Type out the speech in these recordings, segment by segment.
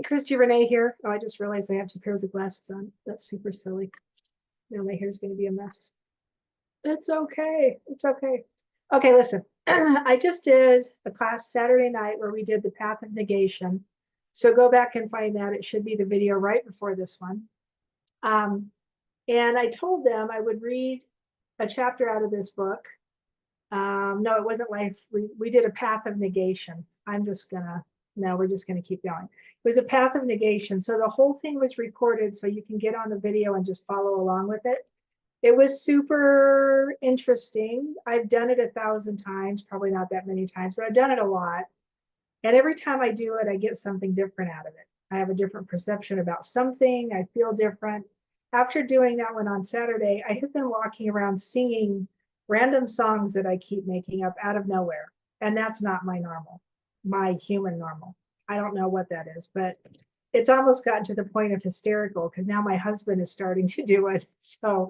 Christy Renee here. Oh, I just realized I have 2 pairs of glasses on. That's super silly. Now my hair's going to be a mess. It's okay. It's okay. Okay, listen. I just did a class Saturday night where we did the path of negation. So go back and find that. It should be the video right before this one. And I told them I would read a chapter out of this book. No, it wasn't life. We did a path of negation. We're just gonna keep going. It was a path of negation. So the whole thing was recorded so you can get on the video and just follow along with it. It was super interesting. I've done it 1,000 times, probably not that many times, but I've done it a lot. And every time I do it, I get something different out of it. I have a different perception about something. I feel different. After doing that one on Saturday, I have been walking around singing random songs that I keep making up out of nowhere. And that's not my normal, my human normal. I don't know what that is, but it's almost gotten to the point of hysterical because now my husband is starting to do it. So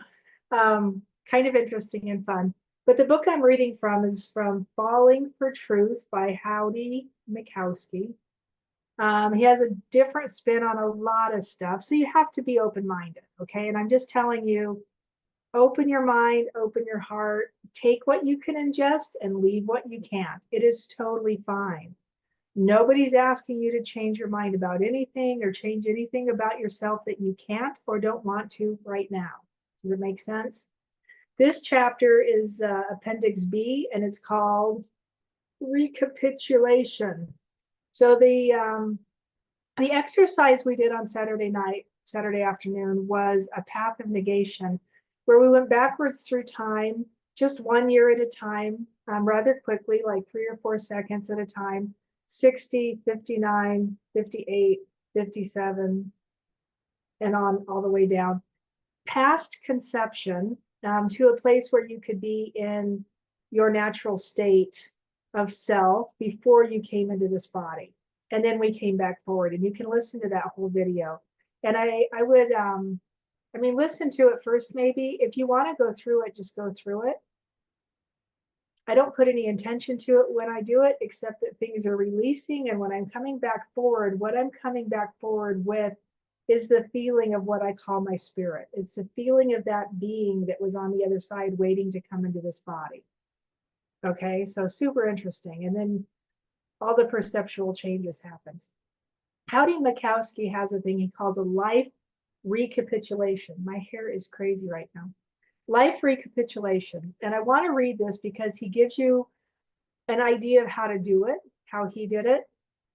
kind of interesting and fun. But the book I'm reading from is from Falling for Truth by Howdie, Mickoski. He has a different spin on a lot of stuff. So you have to be open-minded, okay? And I'm just telling you, open your mind, open your heart, take what you can ingest and leave what you can't. It is totally fine. Nobody's asking you to change your mind about anything or change anything about yourself that you can't or don't want to right now. Does it make sense? This chapter is Appendix B, and it's called Recapitulation. So the exercise we did on Saturday afternoon, was a path of negation, where we went backwards through time, just 1 year at a time, rather quickly, like 3 or 4 seconds at a time, 60, 59, 58, 57, and on all the way down. Past conception to a place where you could be in your natural state of self before you came into this body. And then we came back forward, and you can listen to that whole video. And I would, listen to it first, maybe. If you want to go through it, just go through it. I don't put any intention to it when I do it, except that things are releasing. And when I'm coming back forward, what I'm coming back forward with is the feeling of what I call my spirit. It's the feeling of that being that was on the other side waiting to come into this body. Okay, so super interesting. And then all the perceptual changes happens. Howdie Mickoski has a thing he calls a life recapitulation. My hair is crazy right now. Life recapitulation. And I want to read this because he gives you an idea of how to do it, how he did it.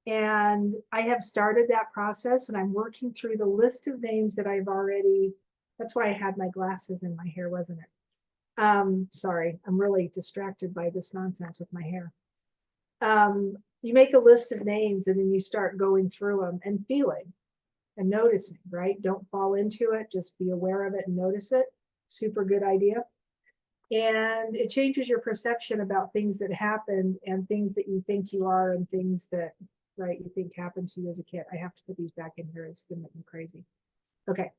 And I have started that process, and I'm working through the list of names that I've already, that's why I had my glasses in my hair, wasn't it? Sorry, I'm really distracted by this nonsense with my hair. You make a list of names, and then you start going through them and feeling and noticing, right? Don't fall into it, just be aware of it and notice it. Super good idea. And it changes your perception about things that happened and things that you think you are and things that, right, you think happened to you as a kid. I have to put these back in here. It's gonna make me crazy. Okay,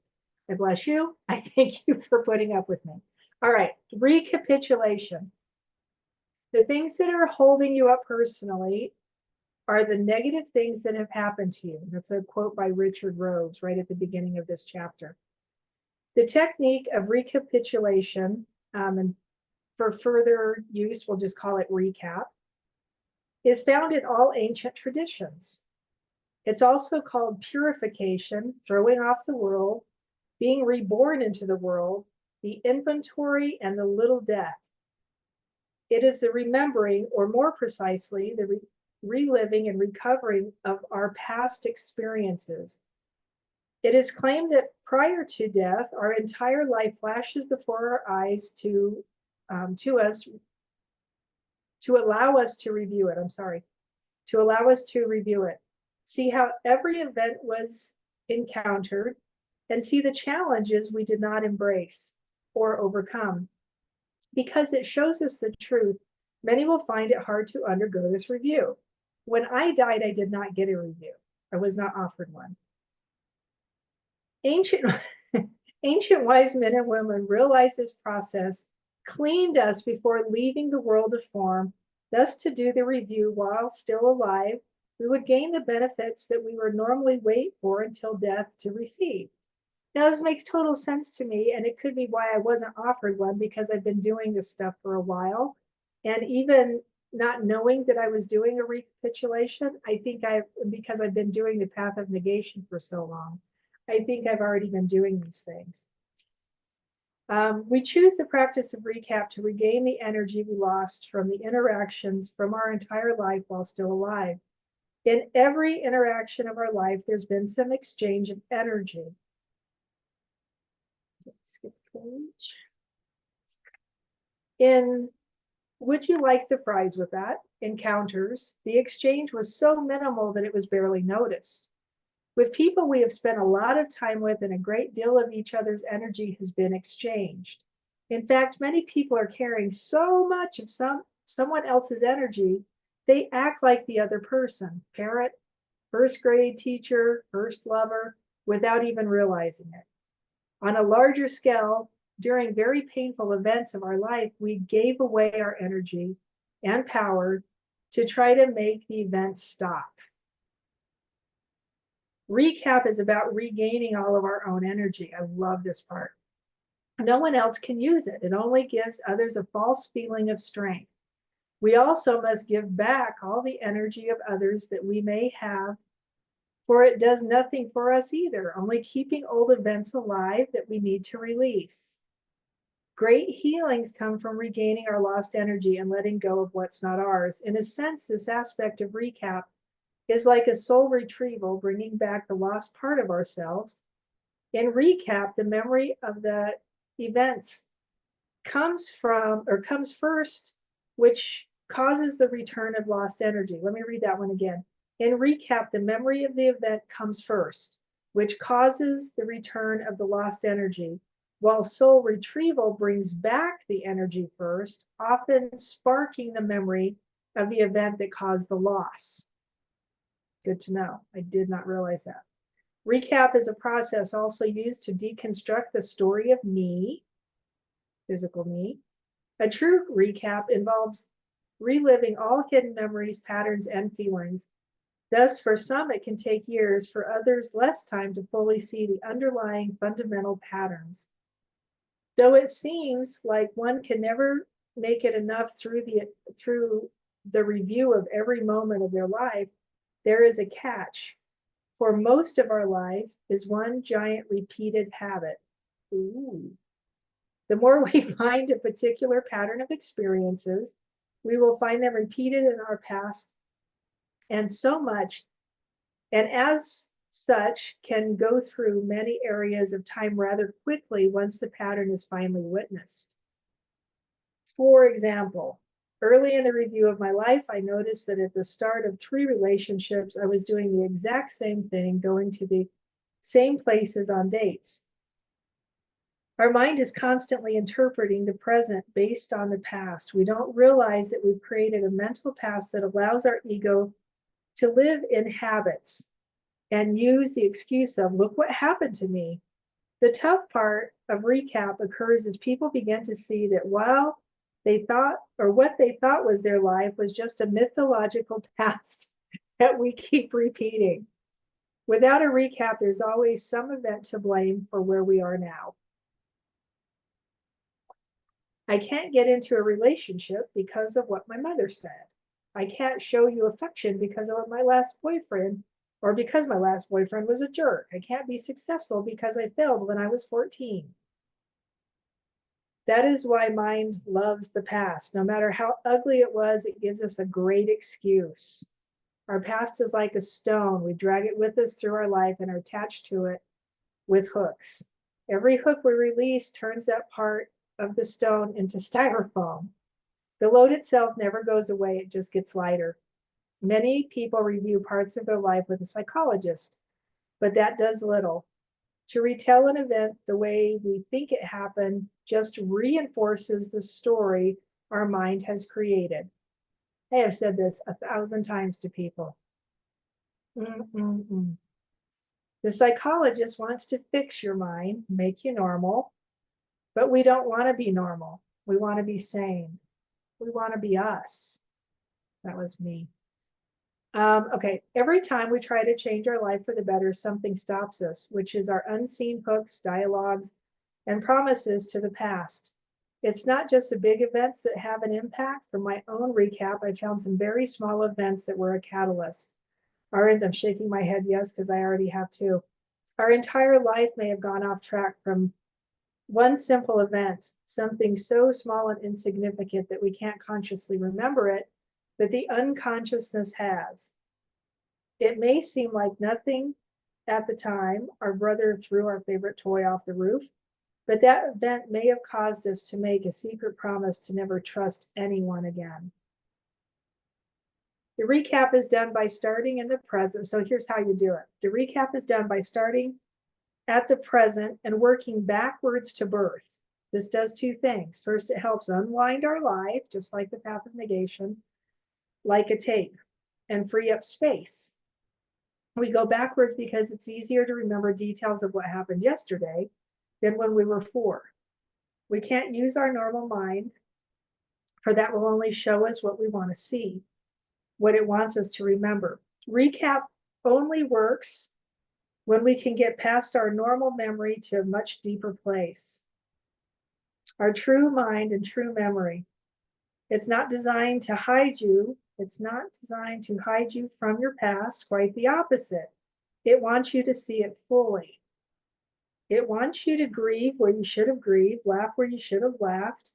I bless you. I thank you for putting up with me. All right, recapitulation. The things that are holding you up personally are the negative things that have happened to you. That's a quote by Richard Rhodes right at the beginning of this chapter. The technique of recapitulation, and for further use, we'll just call it recap, is found in all ancient traditions. It's also called purification, throwing off the world, being reborn into the world, the inventory, and the little death. It is the remembering, or more precisely, the reliving and recovering of our past experiences. It is claimed that prior to death, our entire life flashes before our eyes to us, to allow us to review it. To allow us to review it. See how every event was encountered, and see the challenges we did not embrace or overcome. Because it shows us the truth, many will find it hard to undergo this review. When I died, I did not get a review. I was not offered one. Ancient wise men and women realized this process cleaned us before leaving the world of form, thus to do the review while still alive, We would gain the benefits that we would normally wait for until death to receive. Now, this makes total sense to me, and it could be why I wasn't offered one, because I've been doing this stuff for a while. And even not knowing that I was doing a recapitulation, I think because I've been doing the path of negation for so long, I think I've already been doing these things. We choose the practice of recap to regain the energy we lost from the interactions from our entire life while still alive. In every interaction of our life, there's been some exchange of energy. Skip page. In Would you like the fries with that? Encounters, the exchange was so minimal that it was barely noticed. With people we have spent a lot of time with, and a great deal of each other's energy has been exchanged. In fact, many people are carrying so much of someone else's energy, they act like the other person, parent, first grade teacher, first lover, without even realizing it. On a larger scale, during very painful events of our life, we gave away our energy and power to try to make the event stop. Recap is about regaining all of our own energy. I love this part. No one else can use it. It only gives others a false feeling of strength. We also must give back all the energy of others that we may have, for it does nothing for us either, only keeping old events alive that we need to release. Great healings come from regaining our lost energy and letting go of what's not ours. In a sense, this aspect of recap is like a soul retrieval, bringing back the lost part of ourselves. In recap, the memory of the events comes first, which causes the return of lost energy. Let me read that one again. In recap, the memory of the event comes first, which causes the return of the lost energy, while soul retrieval brings back the energy first, often sparking the memory of the event that caused the loss. Good to know. I did not realize that. Recap is a process also used to deconstruct the story of me, physical me. A true recap involves reliving all hidden memories, patterns, and feelings. Thus, for some, it can take years, for others, less time to fully see the underlying fundamental patterns. Though it seems like one can never make it enough through the review of every moment of their life, there is a catch. For most of our life is one giant repeated habit. Ooh. The more we find a particular pattern of experiences, we will find them repeated in our past, and as such can go through many areas of time rather quickly once the pattern is finally witnessed. For example, early in the review of my life, I noticed that at the start of 3 relationships, I was doing the exact same thing, going to the same places on dates. Our mind is constantly interpreting the present based on the past. We don't realize that we've created a mental past that allows our ego to live in habits and use the excuse of, look what happened to me. The tough part of recap occurs as people begin to see that while what they thought was their life was just a mythological past that we keep repeating. Without a recap, there's always some event to blame for where we are now. I can't get into a relationship because of what my mother said. I can't show you affection because of my last boyfriend, or because my last boyfriend was a jerk. I can't be successful because I failed when I was 14. That is why mind loves the past. No matter how ugly it was, it gives us a great excuse. Our past is like a stone. We drag it with us through our life and are attached to it with hooks. Every hook we release turns that part of the stone into styrofoam. The load itself never goes away, it just gets lighter. Many people review parts of their life with a psychologist, but that does little. To retell an event the way we think it happened just reinforces the story our mind has created. I have said this 1,000 times to people. The psychologist wants to fix your mind, make you normal, but we don't want to be normal. We want to be sane. We want to be us. That was me. Okay, every time we try to change our life for the better, something stops us, which is our unseen hooks, dialogues, and promises to the past. It's not just the big events that have an impact. From my own recap, I found some very small events that were a catalyst. All right, I'm shaking my head yes, because I already have too. Our entire life may have gone off track from one simple event, something so small and insignificant that we can't consciously remember it, but the unconsciousness has. It may seem like nothing at the time. Our brother threw our favorite toy off the roof, but that event may have caused us to make a secret promise to never trust anyone again. The recap is done by starting in the present. So here's how you do it. The recap is done by starting at the present and working backwards to birth. This does two things. First, it helps unwind our life, just like the path of negation, like a tape, and free up space. We go backwards because it's easier to remember details of what happened yesterday than when we were 4. We can't use our normal mind, for that will only show us what we want to see, what it wants us to remember. Recap only works when we can get past our normal memory to a much deeper place. Our true mind and true memory. It's not designed to hide you. It's not designed to hide you from your past, quite the opposite. It wants you to see it fully. It wants you to grieve where you should have grieved, laugh where you should have laughed.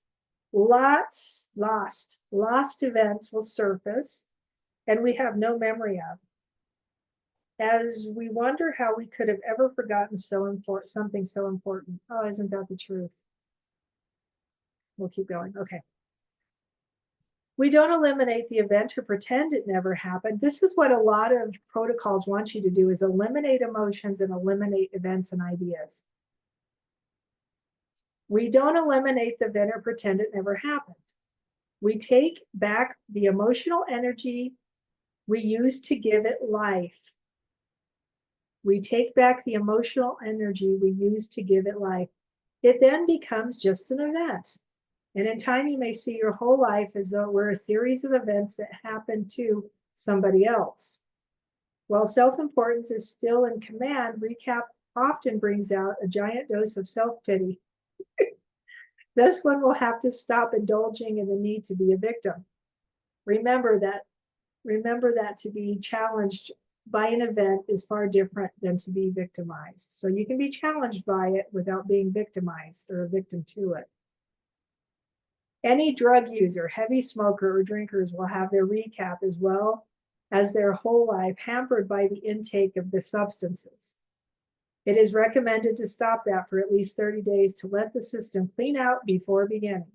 Lost events will surface and we have no memory of. As we wonder how we could have ever forgotten something so important. Oh, isn't that the truth? We'll keep going. Okay. We don't eliminate the event or pretend it never happened. This is what a lot of protocols want you to do, is eliminate emotions and eliminate events and ideas. We don't eliminate the event or pretend it never happened. We take back the emotional energy we used to give it life. We take back the emotional energy we used to give it life. It then becomes just an event. And in time, you may see your whole life as though it were a series of events that happened to somebody else. While self-importance is still in command, recap often brings out a giant dose of self-pity. Thus, one will have to stop indulging in the need to be a victim. Remember that to be challenged by an event is far different than to be victimized. So you can be challenged by it without being victimized or a victim to it. Any drug user, heavy smoker, or drinkers will have their recap as well as their whole life hampered by the intake of the substances. It is recommended to stop that for at least 30 days to let the system clean out before beginning.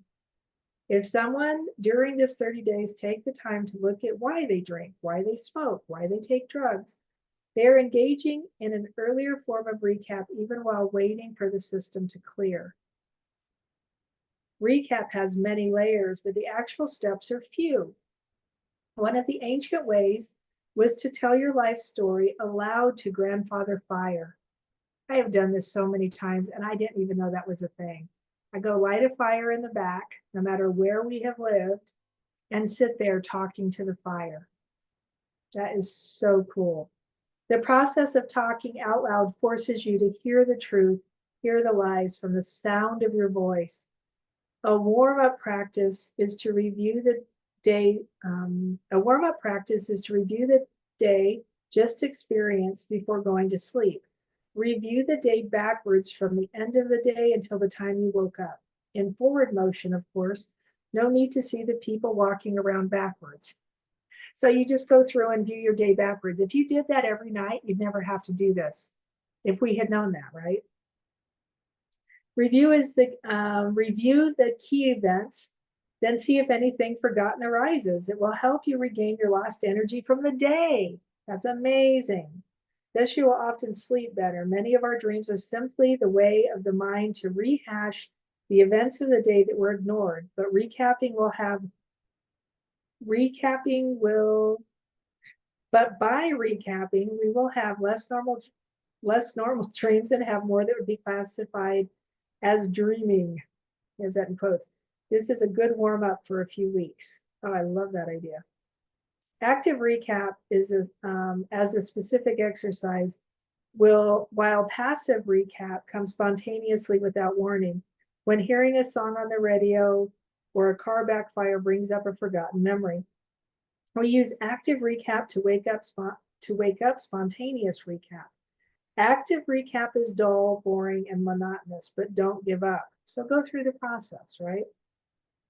If someone during this 30 days take the time to look at why they drink, why they smoke, why they take drugs, they are engaging in an earlier form of recap even while waiting for the system to clear. Recap has many layers, but the actual steps are few. One of the ancient ways was to tell your life story aloud to grandfather fire. I have done this so many times, and I didn't even know that was a thing. I go light a fire in the back, no matter where we have lived, and sit there talking to the fire. That is so cool. The process of talking out loud forces you to hear the truth, hear the lies from the sound of your voice. A warm-up practice is to review the day. Just experienced before going to sleep. Review the day backwards from the end of the day until the time you woke up. In forward motion, of course, no need to see the people walking around backwards. So you just go through and view your day backwards. If you did that every night, you'd never have to do this. If we had known that, right? Review the key events, then see if anything forgotten arises. It will help you regain your lost energy from the day. That's amazing. Thus, you will often sleep better. Many of our dreams are simply the way of the mind to rehash the events of the day that were ignored. But by recapping, we will have less normal dreams and have more that would be classified as dreaming, as that in quotes. This is a good warm up for a few weeks. Oh, I love that idea. Active recap is as a specific exercise, while passive recap comes spontaneously without warning. When hearing a song on the radio or a car backfire brings up a forgotten memory. We use active recap to wake up spontaneous recap. Active recap is dull, boring, and monotonous, but don't give up. So go through the process, right?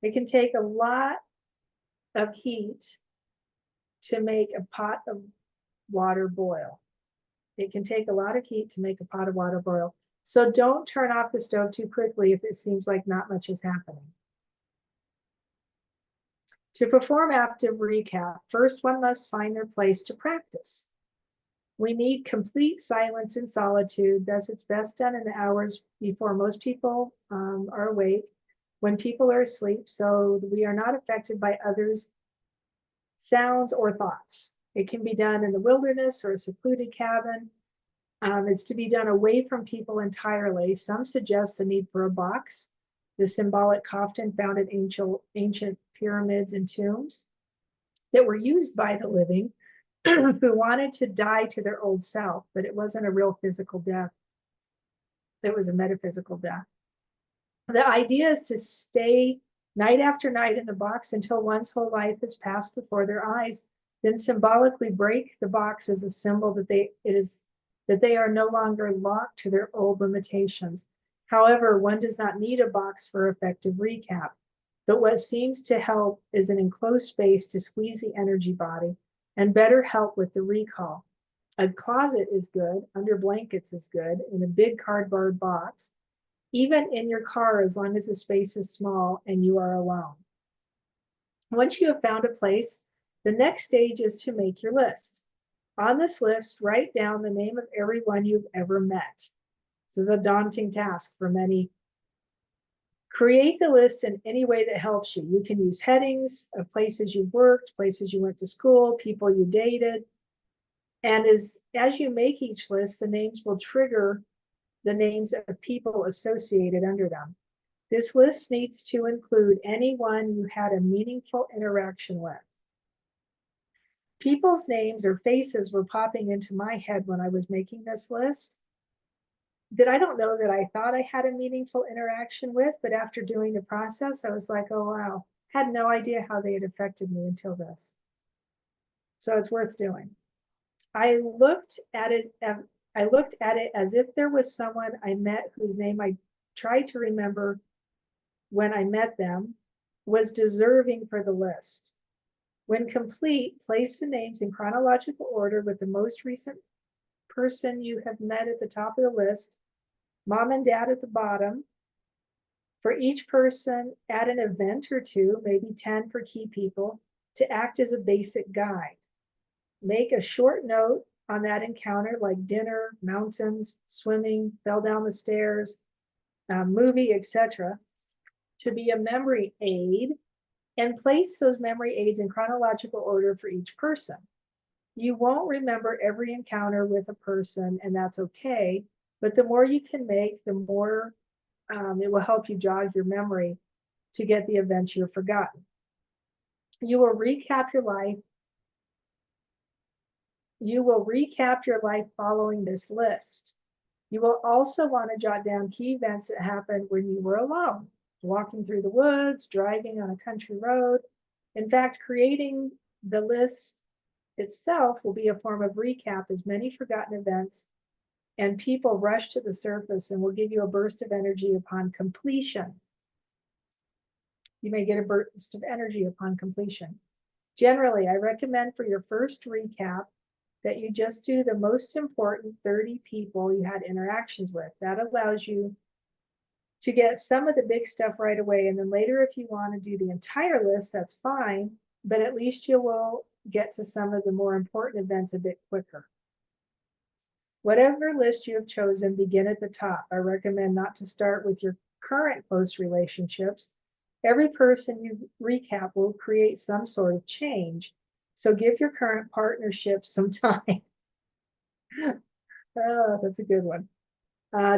It can take a lot of heat to make a pot of water boil. It can take a lot of heat to make a pot of water boil. So don't turn off the stove too quickly if it seems like not much is happening. To perform active recap, first one must find their place to practice. We need complete silence and solitude. Thus, it's best done in the hours before most people are awake, when people are asleep, so we are not affected by others' sounds or thoughts. It can be done in the wilderness or a secluded cabin. It's to be done away from people entirely. Some suggest the need for a box, the symbolic coffin found in ancient pyramids and tombs that were used by the living who wanted to die to their old self, but it wasn't a real physical death. It was a metaphysical death. The idea is to stay night after night in the box until one's whole life has passed before their eyes, then symbolically break the box as a symbol that they are no longer locked to their old limitations. However, one does not need a box for effective recap, but what seems to help is an enclosed space to squeeze the energy body and better help with the recall. A closet is good, under blankets is good, in a big cardboard box, even in your car as long as the space is small and you are alone. Once you have found a place, the next stage is to make your list. On this list, write down the name of everyone you've ever met. This is a daunting task for many. Create the list in any way that helps you. You can use headings of places you worked, places you went to school, people you dated. And as you make each list, the names will trigger the names of people associated under them. This list needs to include anyone you had a meaningful interaction with. People's names or faces were popping into my head when I was making this list that I don't know that I thought I had a meaningful interaction with, but after doing the process, I was like, oh, wow, had no idea how they had affected me until this. So it's worth doing. I looked at it as if there was someone I met whose name I tried to remember when I met them was deserving for the list. When complete, place the names in chronological order with the most recent person you have met at the top of the list, mom and dad at the bottom. For each person, add an event or two, maybe 10 for key people, to act as a basic guide. Make a short note on that encounter, like dinner, mountains, swimming, fell down the stairs, movie, etc., to be a memory aid, and place those memory aids in chronological order for each person. You won't remember every encounter with a person, and that's okay, but the more you can make, the more it will help you jog your memory to get the events you've forgotten. You will recap your life. You will recap your life following this list. You will also want to jot down key events that happened when you were alone, walking through the woods, driving on a country road. In fact, creating the list itself will be a form of recap, as many forgotten events and people rush to the surface and will give you a burst of energy upon completion. You may get a burst of energy upon completion. Generally, I recommend for your first recap that you just do the most important 30 people you had interactions with. That allows you to get some of the big stuff right away. And then later, if you want to do the entire list, that's fine, but at least you will get to some of the more important events a bit quicker. Whatever list you have chosen, begin at the top. I recommend not to start with your current close relationships. Every person you recap will create some sort of change. So give your current partnership some time. Oh, that's a good one.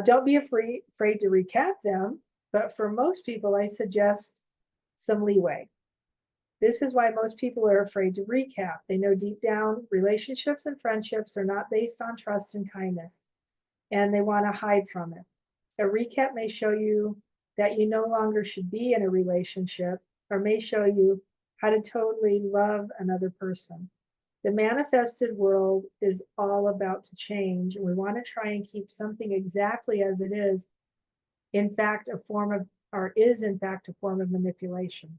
Don't be afraid to recap them, but for most people, I suggest some leeway. This is why most people are afraid to recap. They know deep down relationships and friendships are not based on trust and kindness, and they want to hide from it. A recap may show you that you no longer should be in a relationship, or may show you how to totally love another person. The manifested world is all about to change, and we want to try and keep something exactly as it is, in fact, a form of, or is in fact a form of manipulation.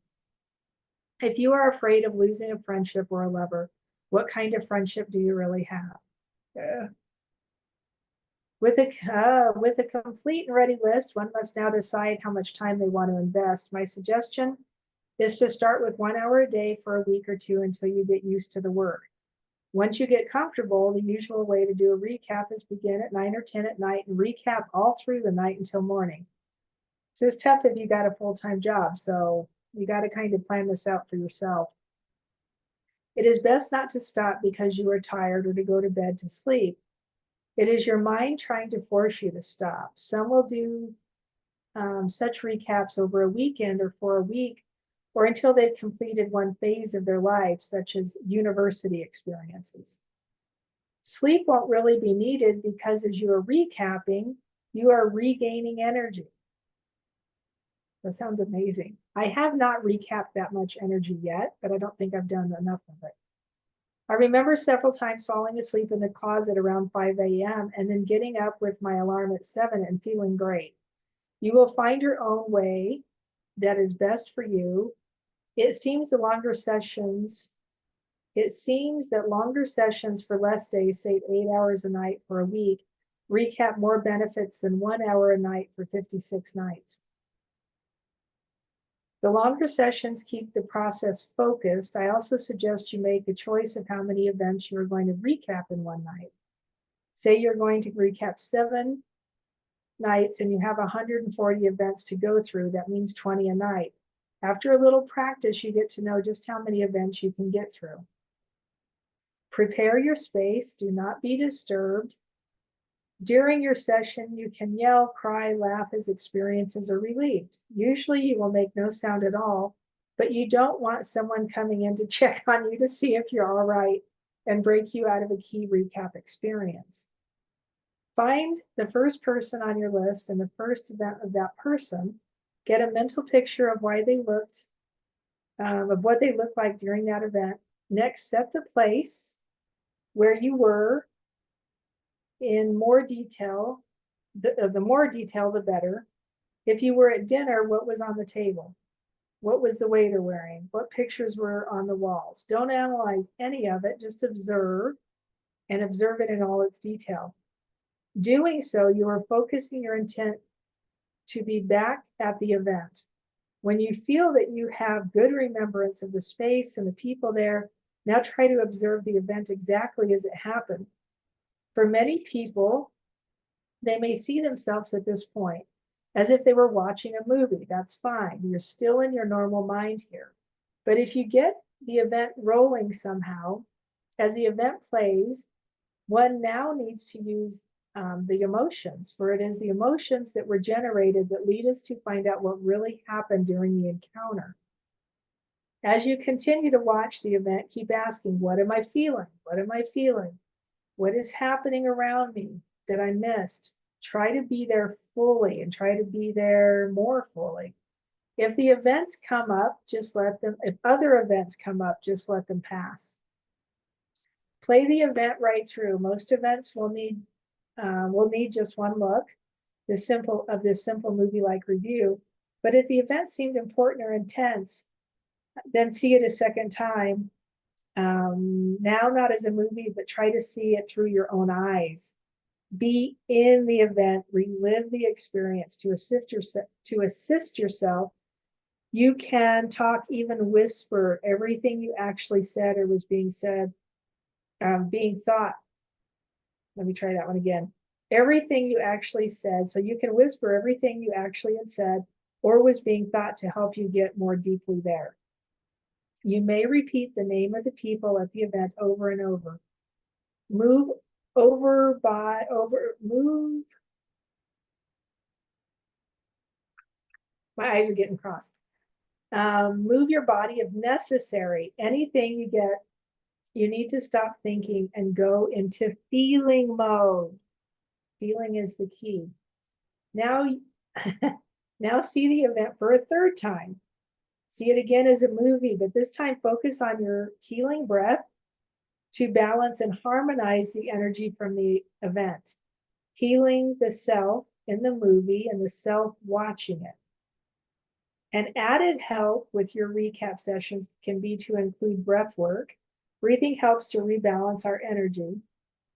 If you are afraid of losing a friendship or a lover, what kind of friendship do you really have? With a complete and ready list, one must now decide how much time they want to invest. My suggestion is to start with 1 hour a day for a week or two until you get used to the work. Once you get comfortable, the usual way to do a recap is begin at 9 or 10 at night and recap all through the night until morning. This is tough if you got a full-time job, so you got to kind of plan this out for yourself. It is best not to stop because you are tired or to go to bed to sleep. It is your mind trying to force you to stop. Some will do such recaps over a weekend or for a week, or until they've completed one phase of their life, such as university experiences. Sleep won't really be needed because as you are recapping, you are regaining energy. That sounds amazing. I have not recapped that much energy yet, but I don't think I've done enough of it. I remember several times falling asleep in the closet around 5 a.m. and then getting up with my alarm at 7 and feeling great. You will find your own way that is best for you. It seems that longer sessions for less days, say 8 hours a night for a week, recap more benefits than 1 hour a night for 56 nights. The longer sessions keep the process focused. I also suggest you make a choice of how many events you are going to recap in one night. Say you're going to recap 7 nights and you have 140 events to go through. That means 20 a night. After a little practice, you get to know just how many events you can get through. Prepare your space. Do not be disturbed. During your session, you can yell, cry, laugh as experiences are relieved. Usually you will make no sound at all, but you don't want someone coming in to check on you to see if you're all right and break you out of a key recap experience. Find the first person on your list and the first event of that person. Get a mental picture of what they looked like during that event. Next, set the place where you were in more detail. The more detail, the better. If you were at dinner, what was on the table? What was the waiter wearing? What pictures were on the walls? Don't analyze any of it, just observe and observe it in all its detail. Doing so, you are focusing your intent to be back at the event. When you feel that you have good remembrance of the space and the people there, now try to observe the event exactly as it happened. For many people, they may see themselves at this point as if they were watching a movie. That's fine. You're still in your normal mind here. But if you get the event rolling somehow, as the event plays, one now needs to use the emotions, for it is the emotions that were generated that lead us to find out what really happened during the encounter. As you continue to watch the event, keep asking, what am I feeling? What am I feeling? What is happening around me that I missed? Try to be there fully and try to be there more fully. If the events come up, just let them, if other events come up, just let them pass. Play the event right through. Most events will need just one look, this simple movie-like review. But if the event seemed important or intense, then see it a second time. Now not as a movie, but try to see it through your own eyes. Be in the event, relive the experience to assist yourself. You can talk, even whisper everything you actually said or was being said, being thought. Let me try that one again. Everything you actually said. So you can whisper everything you actually had said or was being thought to help you get more deeply there. You may repeat the name of the people at the event over and over. Move. My eyes are getting crossed. Move your body if necessary. Anything you get, you need to stop thinking and go into feeling mode. Feeling is the key. Now, now see the event for a third time. See it again as a movie, but this time focus on your healing breath to balance and harmonize the energy from the event. Healing the self in the movie and the self watching it. An added help with your recap sessions can be to include breath work. Breathing helps to rebalance our energy.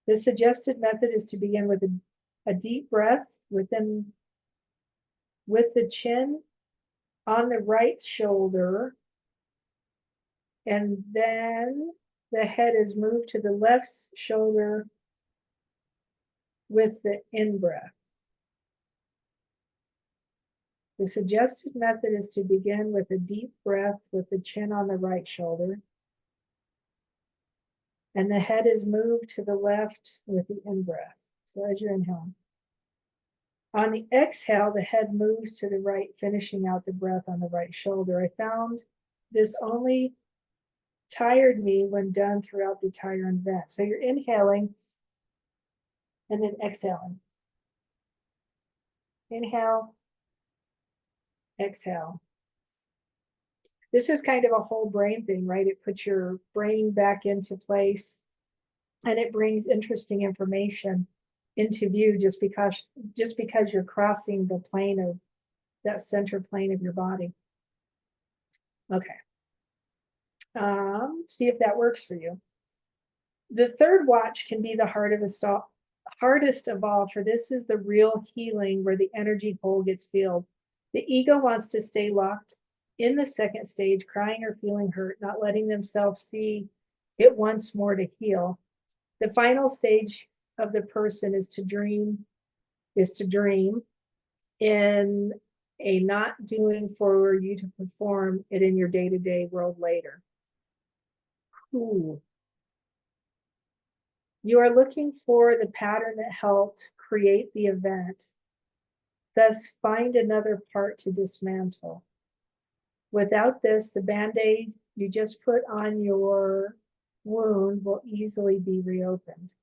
The suggested method is to begin with a deep breath with the chin on the right shoulder, and then the head is moved to the left shoulder with the in-breath. The suggested method is to begin with a deep breath with the chin on the right shoulder, and the head is moved to the left with the in-breath. So as you're inhaling. On the exhale, the head moves to the right, finishing out the breath on the right shoulder. I found this only tired me when done throughout the entire event. So you're inhaling and then exhaling. Inhale, exhale. This is kind of a whole brain thing, right? It puts your brain back into place and it brings interesting information into view just because you're crossing the plane of that center plane of your body. Okay. See if that works for you. The third watch can be the hardest of all, for this is the real healing where the energy hole gets filled. The ego wants to stay locked in the second stage, crying or feeling hurt, not letting themselves see it once more to heal. The final stage of the person is to dream in a not doing for you to perform it in your day-to-day world later. Ooh. You are looking for the pattern that helped create the event. Thus, find another part to dismantle. Without this, the Band-Aid you just put on your wound will easily be reopened.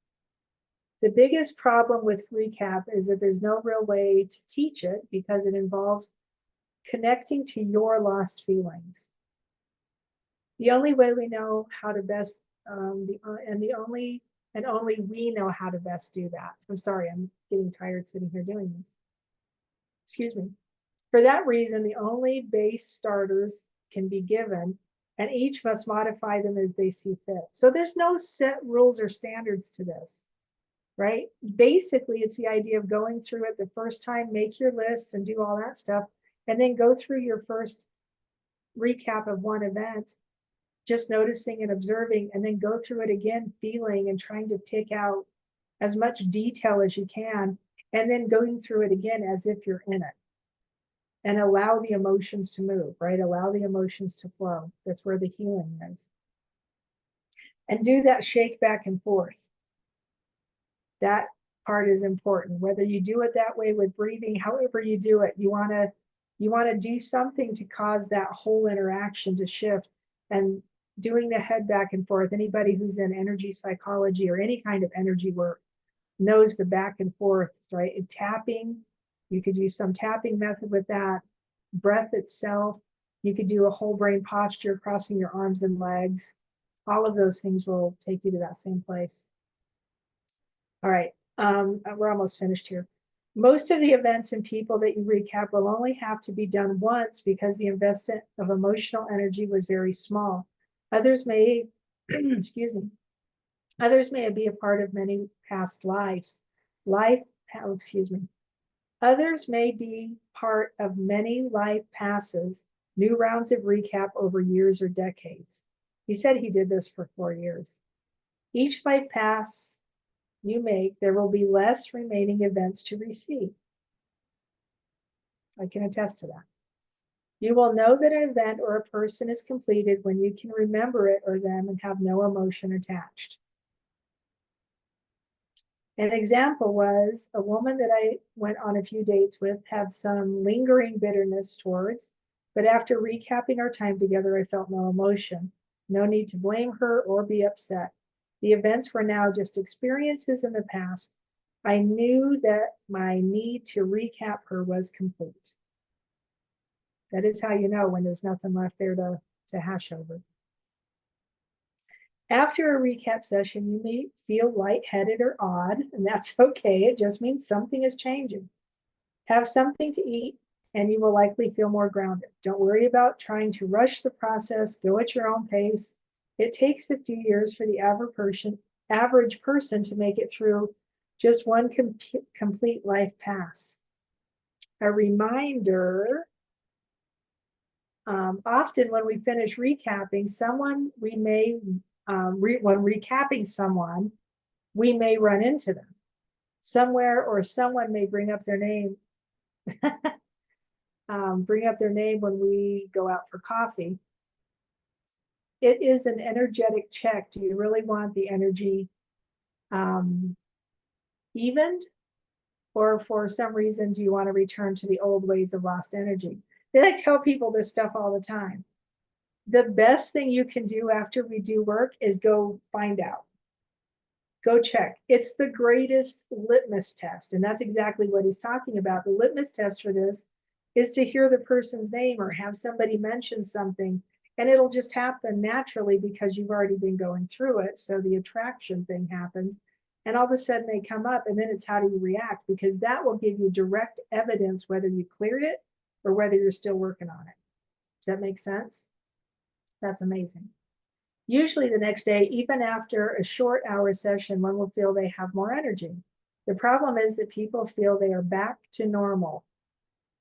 The biggest problem with recap is that there's no real way to teach it because it involves connecting to your lost feelings. The only way we know how to best, only we know how to best do that. I'm sorry, I'm getting tired sitting here doing this. Excuse me. For that reason, the only base starters can be given, and each must modify them as they see fit. So there's no set rules or standards to this, right? Basically, it's the idea of going through it the first time, make your lists and do all that stuff, and then go through your first recap of one event, just noticing and observing, and then go through it again, feeling and trying to pick out as much detail as you can, and then going through it again as if you're in it. And allow the emotions to move, right? Allow the emotions to flow. That's where the healing is. And do that shake back and forth. That part is important. Whether you do it that way with breathing, however you do it, you want to do something to cause that whole interaction to shift. And doing the head back and forth, anybody who's in energy psychology or any kind of energy work knows the back and forth, right? And tapping, you could use some tapping method with that. Breath itself, you could do a whole brain posture, crossing your arms and legs. All of those things will take you to that same place. All right, we're almost finished here. Most of the events and people that you recap will only have to be done once because the investment of emotional energy was very small. Others may, excuse me, others may be a part of many past lives. Others may be part of many life passes, new rounds of recap over years or decades. He said he did this for 4 years. Each life pass you make, there will be less remaining events to receive. I can attest to that. You will know that an event or a person is completed when you can remember it or them and have no emotion attached. An example was a woman that I went on a few dates with had some lingering bitterness towards. But after recapping our time together, I felt no emotion, no need to blame her or be upset. The events were now just experiences in the past. I knew that my need to recap her was complete. That is how you know when there's nothing left there to hash over. After a recap session, you may feel lightheaded or odd, and that's okay. It just means something is changing. Have something to eat, and you will likely feel more grounded. Don't worry about trying to rush the process. Go at your own pace. It takes a few years for the average person to make it through just one complete life pass. A reminder, often when we finish recapping someone, we may, when recapping someone, we may run into them somewhere, or someone may bring up their name when we go out for coffee. It is an energetic check. Do you really want the energy evened? Or for some reason, do you want to return to the old ways of lost energy? I tell people this stuff all the time. The best thing you can do after we do work is go find out. Go check. It's the greatest litmus test. And that's exactly what he's talking about. The litmus test for this is to hear the person's name or have somebody mention something. And it'll just happen naturally because you've already been going through it. So the attraction thing happens. And all of a sudden they come up, and then it's how do you react? Because that will give you direct evidence whether you cleared it or whether you're still working on it. Does that make sense? That's amazing. Usually the next day, even after a short hour session, one will feel they have more energy. The problem is that people feel they are back to normal.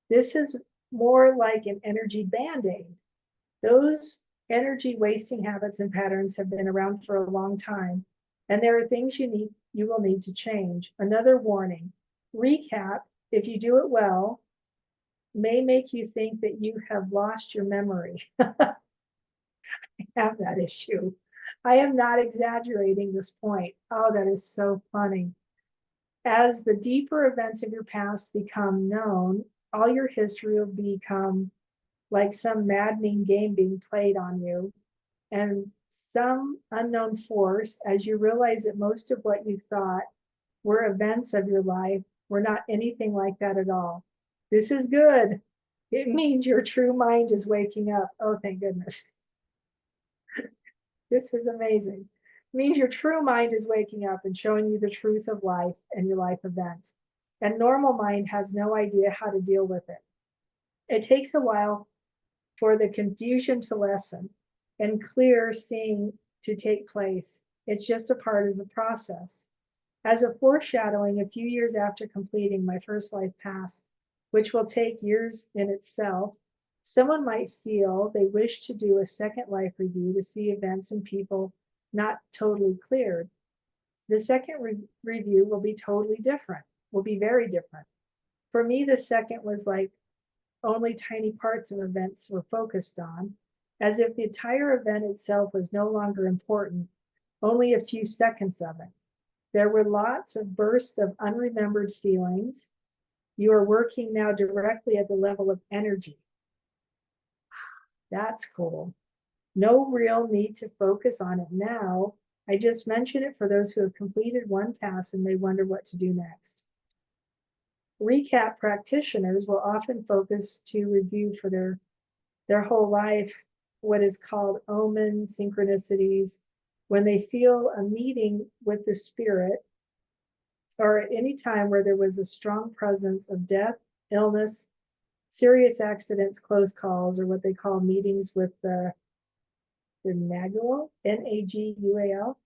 This is more like an energy band-aid. Those energy wasting habits and patterns have been around for a long time, and there are things you will need to change. Another warning, recap, if you do it well, may make you think that you have lost your memory. I have that issue. I am not exaggerating this point. Oh, that is so funny. As the deeper events of your past become known, all your history will become like some maddening game being played on you, and some unknown force, as you realize that most of what you thought were events of your life were not anything like that at all. This is good. It means your true mind is waking up. Oh, thank goodness. This is amazing. It means your true mind is waking up and showing you the truth of life and your life events. And normal mind has no idea how to deal with it. It takes a while for the confusion to lessen and clear seeing to take place. It's just a part of the process. As a foreshadowing, a few years after completing my first life pass, which will take years in itself, someone might feel they wish to do a second life review to see events and people not totally cleared. The second review will be totally different, will be very different. For me, the second was like only tiny parts of events were focused on, as if the entire event itself was no longer important, only a few seconds of it. There were lots of bursts of unremembered feelings. You are working now directly at the level of energy. That's cool. No real need to focus on it now. I just mention it for those who have completed one pass and may wonder what to do next. Recap practitioners will often focus to review for their whole life what is called omen synchronicities when they feel a meeting with the spirit, or at any time where there was a strong presence of death, illness, serious accidents, close calls, or what they call meetings with the Nagual, N-A-G-U-A-L,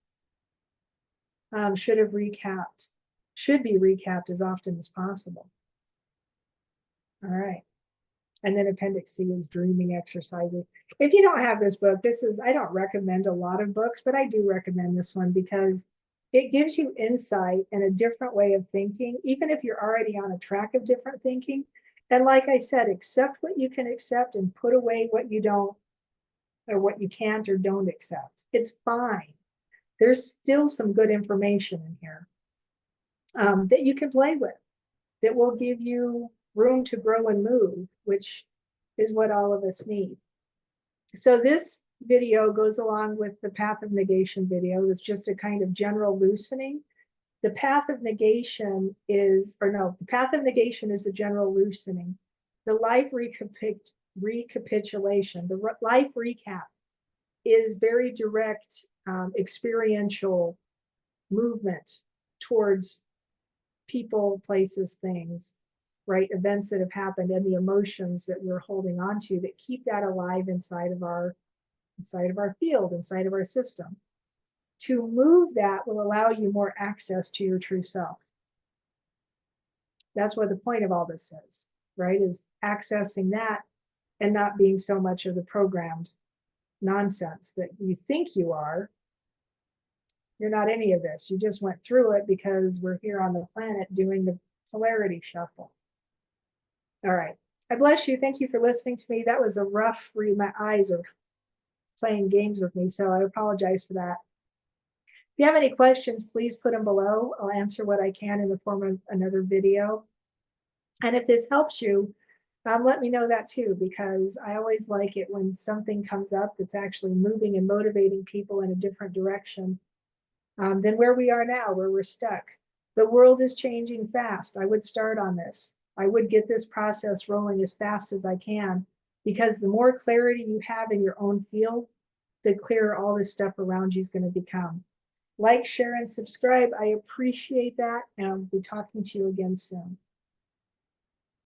should be recapped as often as possible. All right. And then Appendix C is dreaming exercises. If you don't have this book, I don't recommend a lot of books, but I do recommend this one because it gives you insight and a different way of thinking, even if you're already on a track of different thinking. And like I said, accept what you can accept and put away what you don't, or what you can't or don't accept. It's fine. There's still some good information in here that you can play with, that will give you room to grow and move, which is what all of us need. So this video goes along with the path of negation video. It's just a kind of general loosening. The path of negation is, or no, the path of negation is a general loosening. The life recapitulation, the life recap is very direct experiential movement towards people, places, things, right? Events that have happened and the emotions that we're holding on to that keep that alive inside of our field, inside of our system. To move that will allow you more access to your true self. That's what the point of all this is, right? Is accessing that and not being so much of the programmed nonsense that you think you are. You're not any of this. You just went through it because we're here on the planet doing the polarity shuffle. All right. I bless you. Thank you for listening to me. That was a rough read. My eyes are playing games with me, so I apologize for that. If you have any questions, please put them below. I'll answer what I can in the form of another video. And if this helps you, let me know that too, because I always like it when something comes up that's actually moving and motivating people in a different direction than where we are now, where we're stuck. The world is changing fast. I would start on this. I would get this process rolling as fast as I can, because the more clarity you have in your own field, the clearer all this stuff around you is going to become. Like, share, and subscribe. I appreciate that, and I'll be talking to you again soon.